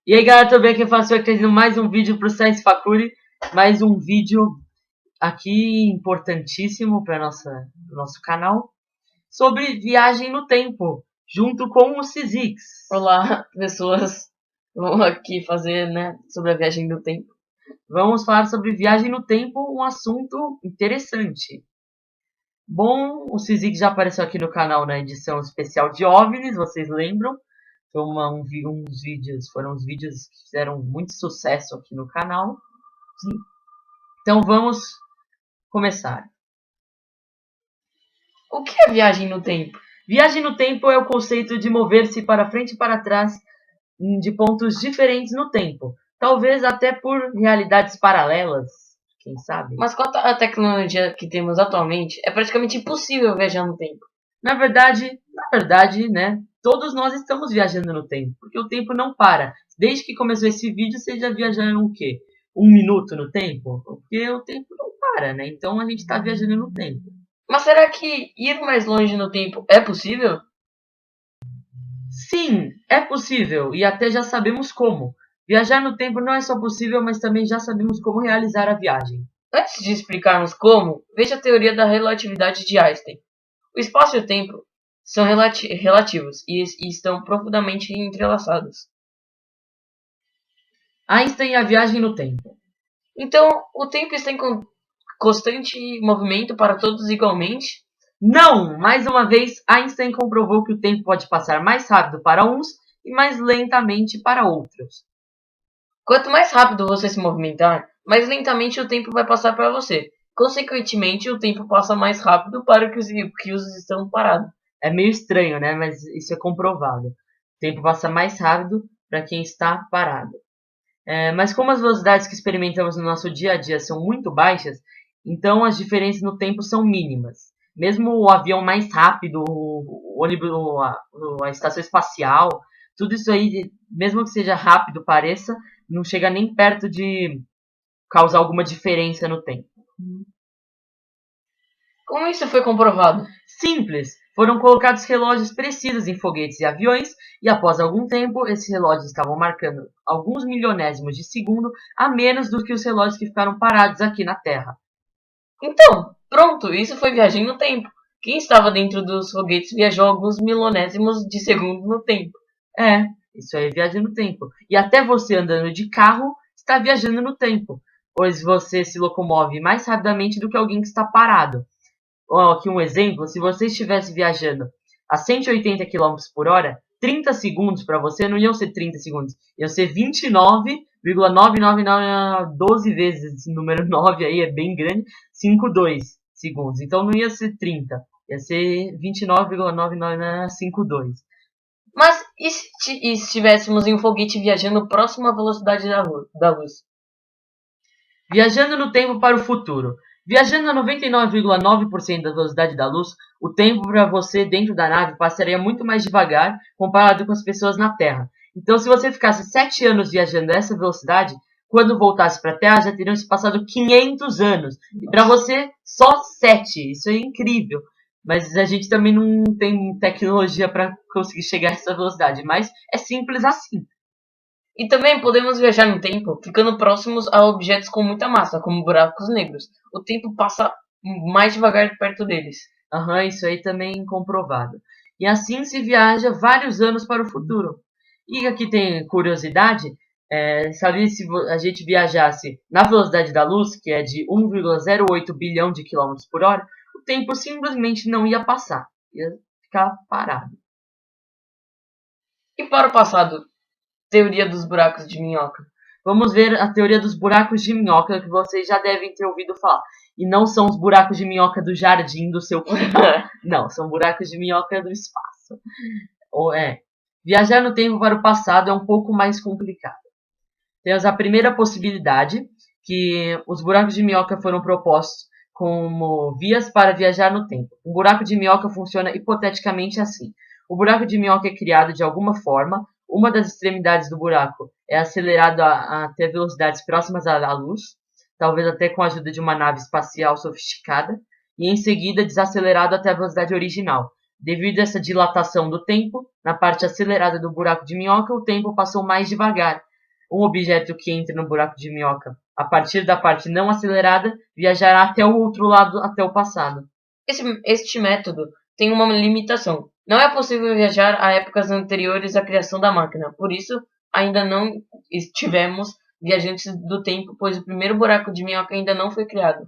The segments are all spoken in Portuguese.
E aí galera, tudo bem? Aqui faço aqui trazendo mais um vídeo para o Science Fakuri. Mais um vídeo aqui importantíssimo para nosso canal sobre viagem no tempo, junto com o Cizix. Olá, pessoas. Vamos aqui fazer, sobre a viagem do tempo. Vamos falar sobre viagem no tempo, um assunto interessante. Bom, o Cizix já apareceu aqui no canal na edição especial de OVNIs, vocês lembram? Foram uns vídeos que fizeram muito sucesso aqui no canal. Sim. Então vamos começar. O que é viagem no tempo? Viagem no tempo é o conceito de mover-se para frente e para trás de pontos diferentes no tempo. Talvez até por realidades paralelas, quem sabe? Mas com a tecnologia que temos atualmente, é praticamente impossível viajar no tempo. Na verdade, né? Todos nós estamos viajando no tempo, porque o tempo não para. Desde que começou esse vídeo, vocês já viajaram o quê? 1 minuto no tempo? Porque o tempo não para, né? Então a gente está viajando no tempo. Mas será que ir mais longe no tempo é possível? Sim, é possível e até já sabemos como. Viajar no tempo não é só possível, mas também já sabemos como realizar a viagem. Antes de explicarmos como, veja a teoria da relatividade de Einstein. O espaço e o tempo são relativos e estão profundamente entrelaçados. Einstein e a viagem no tempo. Então, o tempo está em constante movimento para todos igualmente? Não! Mais uma vez, Einstein comprovou que o tempo pode passar mais rápido para uns e mais lentamente para outros. Quanto mais rápido você se movimentar, mais lentamente o tempo vai passar para você. Consequentemente, o tempo passa mais rápido para que os estão parados. É meio estranho, né? Mas isso é comprovado. O tempo passa mais rápido para quem está parado. Mas como as velocidades que experimentamos no nosso dia a dia são muito baixas, então as diferenças no tempo são mínimas. Mesmo o avião mais rápido, o ônibus, a estação espacial, tudo isso aí, mesmo que seja rápido, pareça, não chega nem perto de causar alguma diferença no tempo. Como isso foi comprovado? Simples! Foram colocados relógios precisos em foguetes e aviões, e após algum tempo, esses relógios estavam marcando alguns milionésimos de segundo a menos do que os relógios que ficaram parados aqui na Terra. Então, pronto, isso foi viagem no tempo. Quem estava dentro dos foguetes viajou alguns milonésimos de segundo no tempo. Isso aí é viagem no tempo. E até você andando de carro está viajando no tempo, pois você se locomove mais rapidamente do que alguém que está parado. Aqui um exemplo, se você estivesse viajando a 180 km por hora, 30 segundos para você não iam ser 30 segundos, iam ser 29,999, 12 vezes esse número 9 aí, é bem grande, 52 segundos. Então não ia ser 30, ia ser 29,99952. Mas e se estivéssemos em um foguete viajando próximo à velocidade da luz? Viajando no tempo para o futuro. Viajando a 99,9% da velocidade da luz, o tempo para você dentro da nave passaria muito mais devagar comparado com as pessoas na Terra. Então, se você ficasse 7 anos viajando a essa velocidade, quando voltasse para a Terra já teriam se passado 500 anos. E para você, só 7. Isso é incrível. Mas a gente também não tem tecnologia para conseguir chegar a essa velocidade. Mas é simples assim. E também podemos viajar no tempo ficando próximos a objetos com muita massa, como buracos negros. O tempo passa mais devagar perto deles. Isso aí também é comprovado. E assim se viaja vários anos para o futuro. E aqui tem curiosidade, sabe se a gente viajasse na velocidade da luz, que é de 1,08 bilhão de quilômetros por hora, o tempo simplesmente não ia passar, ia ficar parado. E para o passado, teoria dos buracos de minhoca. Vamos ver a teoria dos buracos de minhoca, que vocês já devem ter ouvido falar. E não são os buracos de minhoca do jardim do seu quintal. Não, são buracos de minhoca do espaço. Viajar no tempo para o passado é um pouco mais complicado. Temos a primeira possibilidade, que os buracos de minhoca foram propostos como vias para viajar no tempo. Um buraco de minhoca funciona hipoteticamente assim. O buraco de minhoca é criado de alguma forma. Uma das extremidades do buraco é acelerada até velocidades próximas à luz, talvez até com a ajuda de uma nave espacial sofisticada, e em seguida desacelerado até a velocidade original. Devido a essa dilatação do tempo, na parte acelerada do buraco de minhoca, o tempo passou mais devagar. Um objeto que entra no buraco de minhoca a partir da parte não acelerada viajará até o outro lado, até o passado. Este método tem uma limitação. Não é possível viajar a épocas anteriores à criação da máquina. Por isso, ainda não tivemos viajantes do tempo, pois o primeiro buraco de minhoca ainda não foi criado.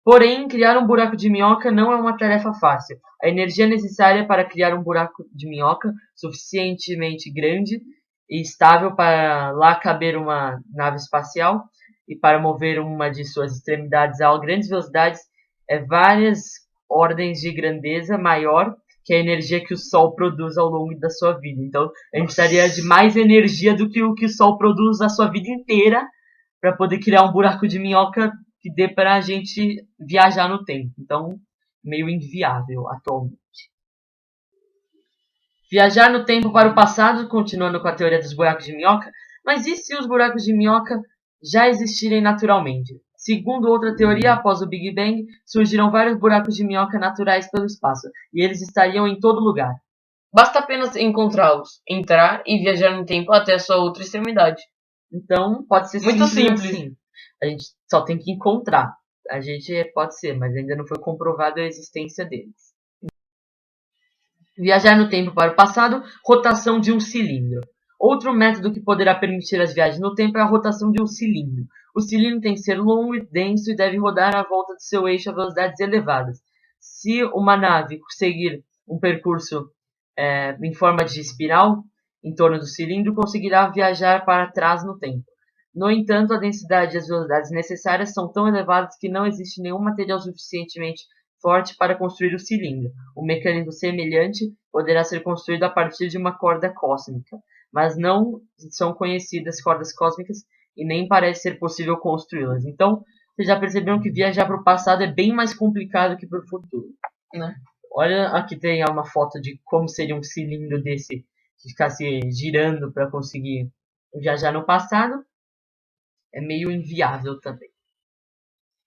Porém, criar um buraco de minhoca não é uma tarefa fácil. A energia necessária para criar um buraco de minhoca suficientemente grande e estável para lá caber uma nave espacial e para mover uma de suas extremidades a grandes velocidades é várias ordens de grandeza maior que a energia que o Sol produz ao longo da sua vida. Então, a gente precisaria de mais energia do que o Sol produz a sua vida inteira para poder criar um buraco de minhoca que dê para a gente viajar no tempo. Então, meio inviável atualmente. Viajar no tempo para o passado, continuando com a teoria dos buracos de minhoca, mas e se os buracos de minhoca já existirem naturalmente? Segundo outra teoria, após o Big Bang, surgiram vários buracos de minhoca naturais pelo espaço, e eles estariam em todo lugar. Basta apenas encontrá-los, entrar e viajar no tempo até a sua outra extremidade. Então, pode ser Muito simples. assim. A gente só tem que encontrar. A gente pode ser, mas ainda não foi comprovada a existência deles. Viajar no tempo para o passado, rotação de um cilindro. Outro método que poderá permitir as viagens no tempo é a rotação de um cilindro. O cilindro tem que ser longo e denso e deve rodar à volta de seu eixo a velocidades elevadas. Se uma nave seguir um percurso em forma de espiral em torno do cilindro, conseguirá viajar para trás no tempo. No entanto, a densidade e as velocidades necessárias são tão elevadas que não existe nenhum material suficientemente forte para construir o cilindro. Um mecanismo semelhante poderá ser construído a partir de uma corda cósmica, mas não são conhecidas cordas cósmicas e nem parece ser possível construí-las. Então, vocês já perceberam que viajar para o passado é bem mais complicado que para o futuro, né? Olha, aqui tem uma foto de como seria um cilindro desse que ficasse girando para conseguir viajar no passado. É meio inviável também.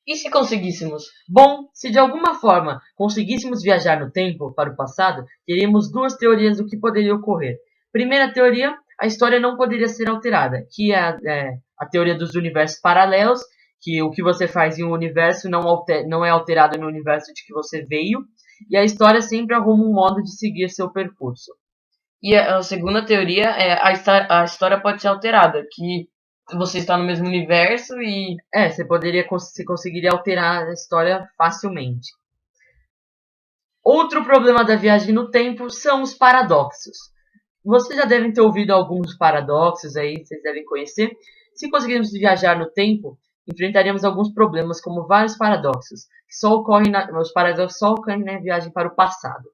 E se conseguíssemos? Bom, se de alguma forma conseguíssemos viajar no tempo para o passado, teríamos duas teorias do que poderia ocorrer. Primeira teoria, a história não poderia ser alterada, que é a teoria dos universos paralelos, que o que você faz em um universo não é alterado no universo de que você veio, e a história sempre arruma um modo de seguir seu percurso. E a segunda teoria é a história pode ser alterada, que você está no mesmo universo e... você conseguiria alterar a história facilmente. Outro problema da viagem no tempo são os paradoxos. Vocês já devem ter ouvido alguns paradoxos aí, vocês devem conhecer. Se conseguirmos viajar no tempo, enfrentaríamos alguns problemas, como vários paradoxos. Os paradoxos só ocorrem na viagem para o passado.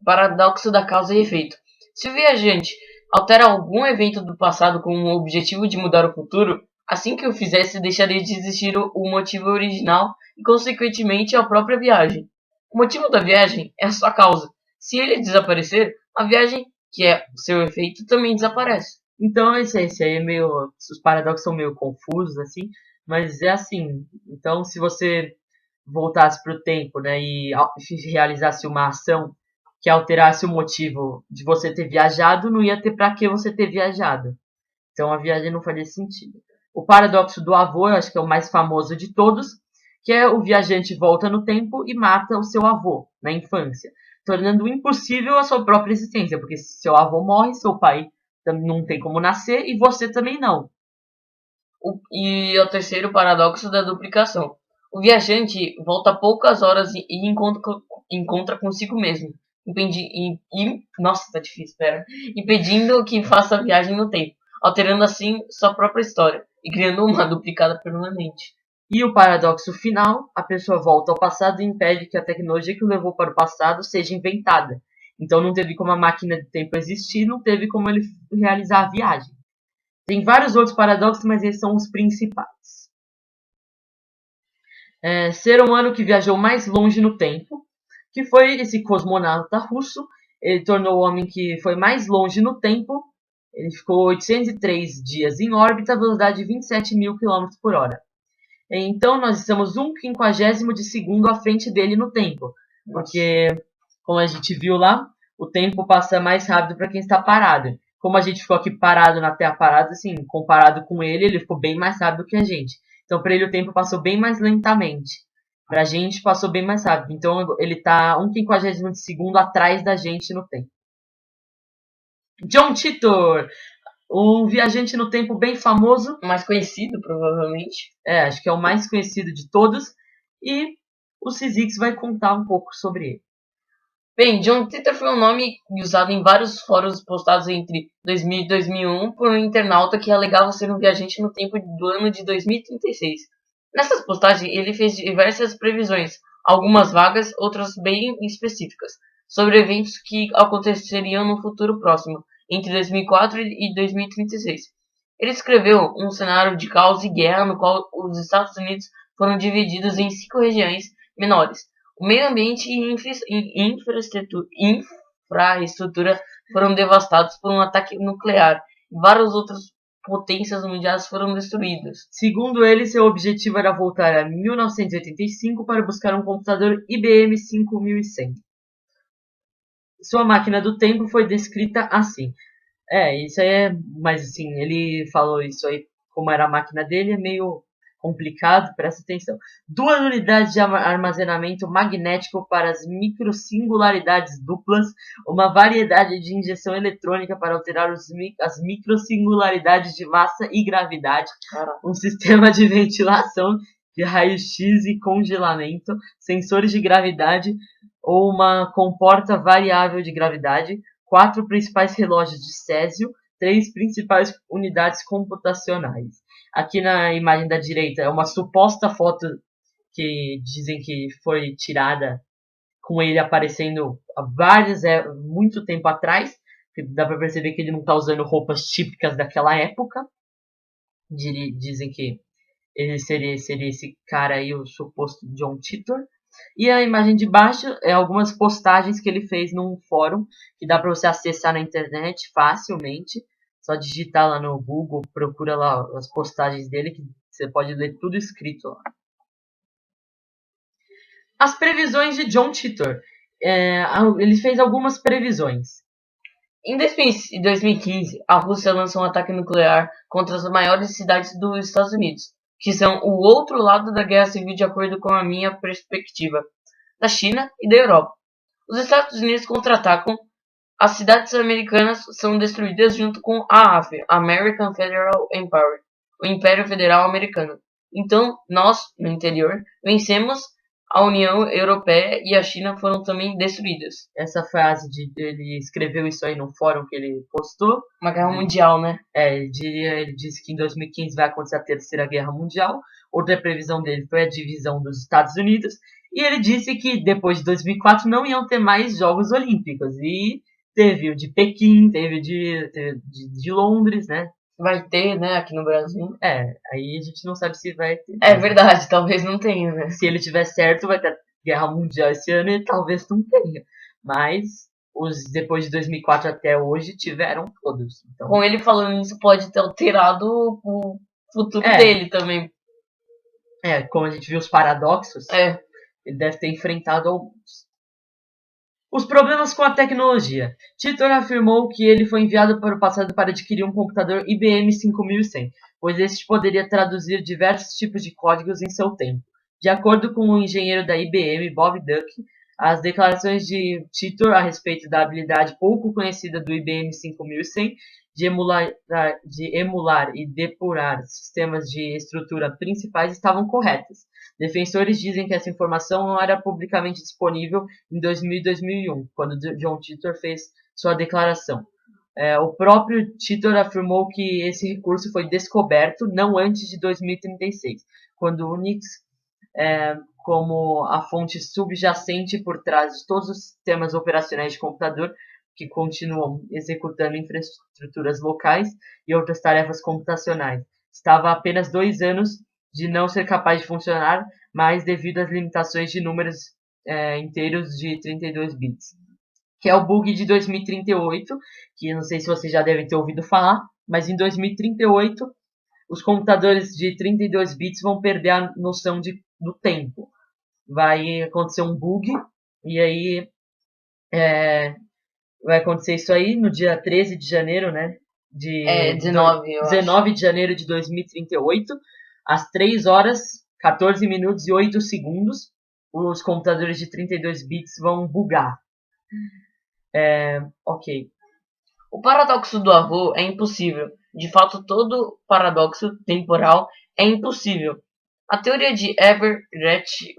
Paradoxo da causa e efeito. Se o viajante altera algum evento do passado com o objetivo de mudar o futuro, assim que o fizesse, deixaria de existir o motivo original e, consequentemente, a própria viagem. O motivo da viagem é a sua causa. Se ele desaparecer, a viagem, que é seu efeito, também desaparece. Então, esse aí é meio... Os paradoxos são meio confusos, assim, mas é assim. Então, se você voltasse para o tempo, né, e realizasse uma ação que alterasse o motivo de você ter viajado, não ia ter para que você ter viajado. Então a viagem não faria sentido. O paradoxo do avô, eu acho que é o mais famoso de todos, que é o viajante volta no tempo e mata o seu avô na infância, tornando impossível a sua própria existência, porque se seu avô morre, seu pai não tem como nascer e você também não. E o terceiro paradoxo da duplicação. O viajante volta poucas horas e encontra consigo mesmo. Nossa, tá difícil, pera. Impedindo que faça a viagem no tempo, alterando assim sua própria história e criando uma duplicada permanente. E o paradoxo final, a pessoa volta ao passado e impede que a tecnologia que o levou para o passado seja inventada. Então não teve como a máquina do tempo existir, não teve como ele realizar a viagem. Tem vários outros paradoxos, mas esses são os principais. Ser humano que viajou mais longe no tempo, que foi esse cosmonauta russo. Ele tornou o homem que foi mais longe no tempo. Ele ficou 803 dias em órbita, a velocidade de 27.000 km por hora. Então nós estamos 1/50 de segundo à frente dele no tempo. Porque, como a gente viu lá, o tempo passa mais rápido para quem está parado. como a gente ficou aqui parado na Terra parada, assim, comparado com ele ficou bem mais rápido que a gente. Então, para ele o tempo passou bem mais lentamente. Pra gente passou bem mais rápido. Então, ele tá 1/52 de segundo atrás da gente no tempo. John Titor, um viajante no tempo bem famoso. Mais conhecido, provavelmente. Acho que é o mais conhecido de todos. E o Syzyx vai contar um pouco sobre ele. Bem, John Titor foi um nome usado em vários fóruns postados entre 2000 e 2001 por um internauta que alegava ser um viajante no tempo do ano de 2036. Nessas postagens, ele fez diversas previsões, algumas vagas, outras bem específicas, sobre eventos que aconteceriam no futuro próximo, entre 2004 e 2036. Ele escreveu um cenário de caos e guerra no qual os Estados Unidos foram divididos em 5 regiões menores. O meio ambiente e infraestrutura foram devastados por um ataque nuclear e várias outras potências mundiais foram destruídas. Segundo ele, seu objetivo era voltar a 1985 para buscar um computador IBM 5100. Sua máquina do tempo foi descrita assim. Isso aí mas assim, ele falou isso aí, como era a máquina dele, é meio complicado, presta atenção. 2 unidades de armazenamento magnético para as microsingularidades duplas, uma variedade de injeção eletrônica para alterar as microsingularidades de massa e gravidade, um sistema de ventilação, de raio-x e congelamento, sensores de gravidade ou uma comporta variável de gravidade, 4 principais relógios de Césio, 3 principais unidades computacionais. Aqui na imagem da direita é uma suposta foto que dizem que foi tirada com ele aparecendo há muito tempo atrás. Dá pra perceber que ele não tá usando roupas típicas daquela época. Dizem que ele seria esse cara aí, o suposto John Titor. E a imagem de baixo é algumas postagens que ele fez num fórum que dá para você acessar na internet facilmente. Só digitar lá no Google, procura lá as postagens dele que você pode ler tudo escrito lá. As previsões de John Titor. Ele fez algumas previsões. Em 2015, a Rússia lançou um ataque nuclear contra as maiores cidades dos Estados Unidos, que são o outro lado da guerra civil de acordo com a minha perspectiva, da China e da Europa. Os Estados Unidos contra-atacam, as cidades americanas são destruídas junto com a AFE, American Federal Empire, o Império Federal Americano. Então, nós, no interior, vencemos, a União Europeia e a China foram também destruídas. Essa frase, ele escreveu isso aí no fórum que ele postou. Uma guerra mundial, né? Ele disse que em 2015 vai acontecer a Terceira Guerra Mundial. Outra previsão dele foi a divisão dos Estados Unidos. E ele disse que depois de 2004 não iam ter mais Jogos Olímpicos. E teve o de Pequim, teve o de Londres, né? Vai ter, né, aqui no Brasil. Aí a gente não sabe se vai ter. É verdade, talvez não tenha, né? Se ele tiver certo, vai ter Guerra Mundial esse ano e talvez não tenha. Mas os depois de 2004 até hoje tiveram todos. Então, com ele falando isso, pode ter alterado o futuro dele também. Como a gente viu os paradoxos, ele deve ter enfrentado alguns. Os problemas com a tecnologia. Titor afirmou que ele foi enviado para o passado para adquirir um computador IBM 5100, pois este poderia traduzir diversos tipos de códigos em seu tempo. De acordo com o engenheiro da IBM, Bob Duck, as declarações de Titor a respeito da habilidade pouco conhecida do IBM 5100 de emular e depurar sistemas de estrutura principais estavam corretas. Defensores dizem que essa informação não era publicamente disponível em 2000 e 2001, quando John Titor fez sua declaração. O próprio Titor afirmou que esse recurso foi descoberto não antes de 2036, quando o Unix, como a fonte subjacente por trás de todos os sistemas operacionais de computador, que continuam executando infraestruturas locais e outras tarefas computacionais. Estava a apenas 2 anos de não ser capaz de funcionar, mas devido às limitações de números inteiros de 32 bits. Que é o bug de 2038, que não sei se vocês já devem ter ouvido falar, mas em 2038 os computadores de 32 bits vão perder a noção do tempo. Vai acontecer um bug, e aí vai acontecer isso aí no dia 13 de janeiro, né? 19, eu acho. 19 de janeiro de 2038, às 3 horas, 14 minutos e 8 segundos, os computadores de 32 bits vão bugar. Ok. O paradoxo do avô é impossível. De fato, todo paradoxo temporal é impossível. A teoria de Everett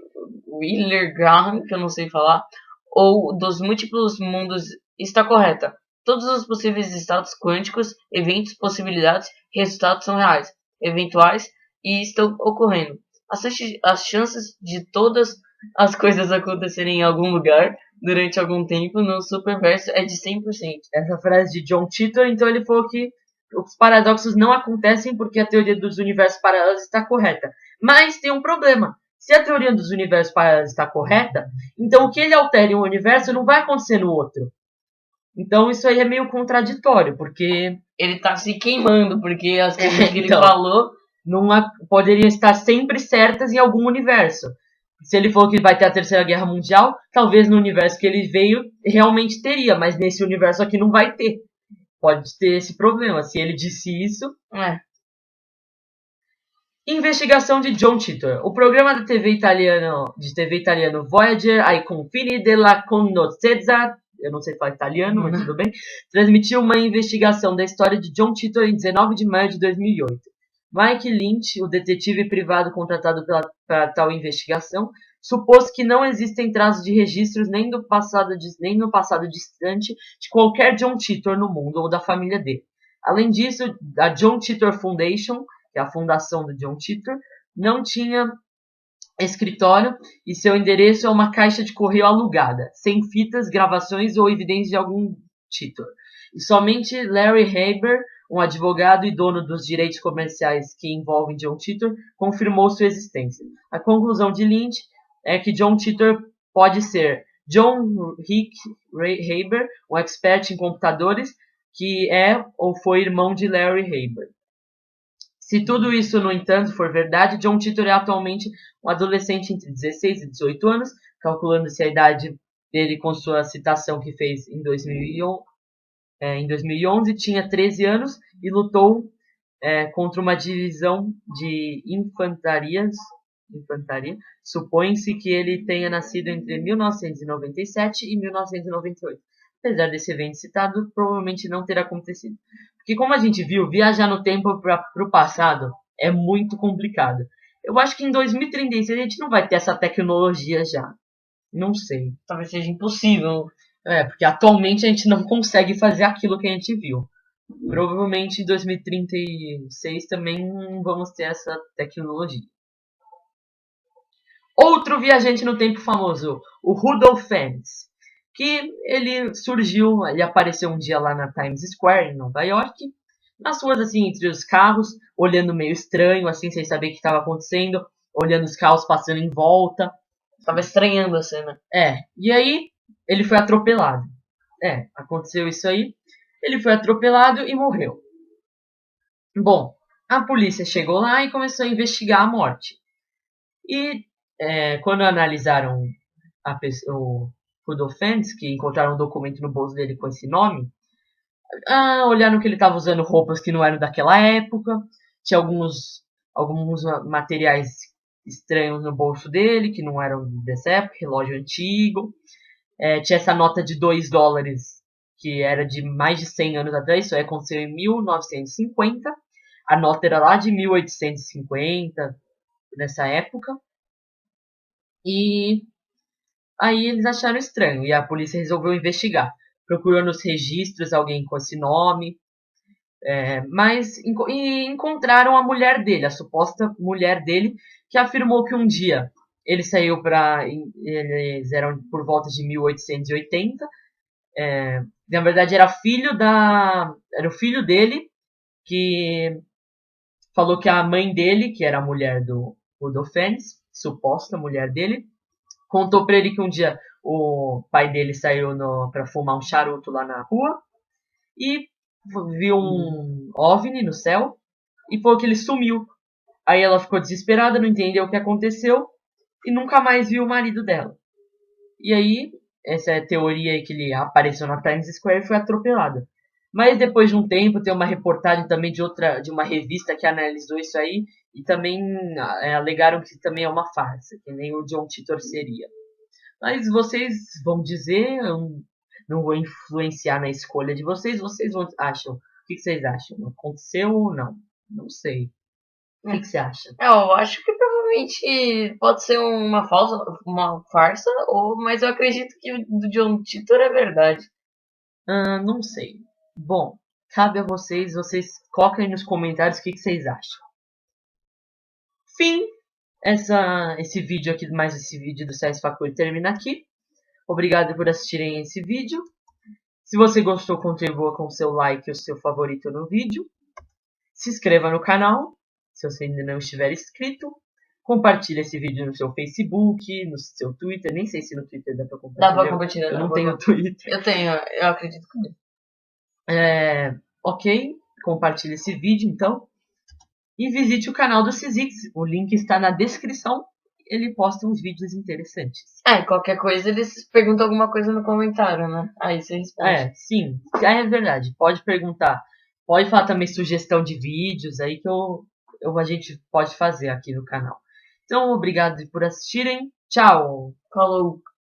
Wheeler Graham, que eu não sei falar, ou dos múltiplos mundos está correta. Todos os possíveis estados quânticos, eventos, possibilidades, resultados são reais, eventuais e estão ocorrendo. As chances de todas as coisas acontecerem em algum lugar durante algum tempo no superverso é de 100%. Essa frase de John Titor, então ele falou que os paradoxos não acontecem porque a teoria dos universos paralelos está correta. Mas tem um problema. Se a teoria dos universos paralelos está correta, então o que ele altera em um universo não vai acontecer no outro. Então isso aí é meio contraditório, porque Ele tá se queimando, porque as coisas que ele então, falou não poderiam estar sempre certas em algum universo. Se ele falou que vai ter a Terceira Guerra Mundial, talvez no universo que ele veio realmente teria, mas nesse universo aqui não vai ter. Pode ter esse problema. Se ele disse isso. Investigação de John Titor. O programa de TV italiano Voyager ai confini della conoscenza, eu não sei falar italiano, mas tudo bem, transmitiu uma investigação da história de John Titor em 19 de maio de 2008. Mike Lynch, o detetive privado contratado para tal investigação, supôs que não existem traços de registros nem no passado distante de qualquer John Titor no mundo ou da família dele. Além disso, a John Titor Foundation, que é a fundação do John Titor, não tinha escritório e seu endereço é uma caixa de correio alugada, sem fitas, gravações ou evidências de algum Titor. E somente Larry Haber, um advogado e dono dos direitos comerciais que envolvem John Titor, confirmou sua existência. A conclusão de Lynch é que John Titor pode ser John Rick Haber, um expert em computadores, que é ou foi irmão de Larry Haber. Se tudo isso, no entanto, for verdade, John Titor é atualmente um adolescente entre 16 e 18 anos, calculando-se a idade dele com sua citação que fez em 2011, tinha 13 anos e lutou contra uma divisão de infantaria. Supõe-se que ele tenha nascido entre 1997 e 1998. Apesar desse evento citado, provavelmente não terá acontecido. Porque como a gente viu, viajar no tempo para o passado é muito complicado. Eu acho que em 2036 a gente não vai ter essa tecnologia já. Não sei. talvez seja impossível. Porque atualmente a gente não consegue fazer aquilo que a gente viu. Provavelmente em 2036 também não vamos ter essa tecnologia. Outro viajante no tempo famoso, o Rudolph Fiennes, que ele apareceu um dia lá na Times Square, em Nova York, nas ruas assim, entre os carros, olhando meio estranho, assim, sem saber o que estava acontecendo, olhando os carros passando em volta. Tava estranhando a cena. E aí ele foi atropelado. Aconteceu isso aí, ele foi atropelado e morreu. Bom, a polícia chegou lá e começou a investigar a morte. E quando analisaram o Rudolph Fiennes, que encontraram um documento no bolso dele com esse nome, olharam que ele estava usando roupas que não eram daquela época, tinha alguns materiais estranhos no bolso dele, que não eram dessa época, relógio antigo, tinha essa nota de $2, que era de mais de 100 anos atrás, isso aí aconteceu em 1950, a nota era lá de 1850, nessa época, e aí eles acharam estranho e a polícia resolveu investigar. Procurou nos registros alguém com esse nome, mas encontraram a mulher dele, a suposta mulher dele, que afirmou que um dia ele saiu eles eram por volta de 1880. Na verdade era o filho dele que falou que a mãe dele, que era a mulher do Rudolph Fiennes, suposta mulher dele, contou pra ele que um dia o pai dele saiu pra fumar um charuto lá na rua e viu um OVNI no céu e falou que ele sumiu. Aí ela ficou desesperada, não entendeu o que aconteceu e nunca mais viu o marido dela. E aí essa teoria aí que ele apareceu na Times Square foi atropelada. Mas depois de um tempo tem uma reportagem também de uma revista que analisou isso aí e também alegaram que também é uma farsa, que nem o John Titor seria. Mas vocês vão dizer, eu não vou influenciar na escolha de vocês, acham. O que vocês acham? Aconteceu ou não? Não sei. O que você acha? Eu acho que provavelmente pode ser uma farsa, mas eu acredito que o do John Titor é verdade. Não sei. Bom, cabe a vocês coloquem nos comentários o que vocês acham. Fim. Esse vídeo aqui, mais esse vídeo do César Facuri termina aqui. Obrigado por assistirem esse vídeo. Se você gostou, contribua com o seu like e o seu favorito no vídeo. Se inscreva no canal, se você ainda não estiver inscrito. Compartilhe esse vídeo no seu Facebook, no seu Twitter. Nem sei se no Twitter dá pra compartilhar. Dá pra compartilhar. Eu não tenho Twitter. Eu tenho, eu acredito que ok, compartilhe esse vídeo então. E visite o canal do Cizix. O link está na descrição. Ele posta uns vídeos interessantes. Qualquer coisa eles perguntam alguma coisa no comentário, né? Aí você responde. Sim, é verdade. Pode perguntar. Pode falar também sugestão de vídeos aí que a gente pode fazer aqui no canal. Então, obrigado por assistirem. Tchau! Falou!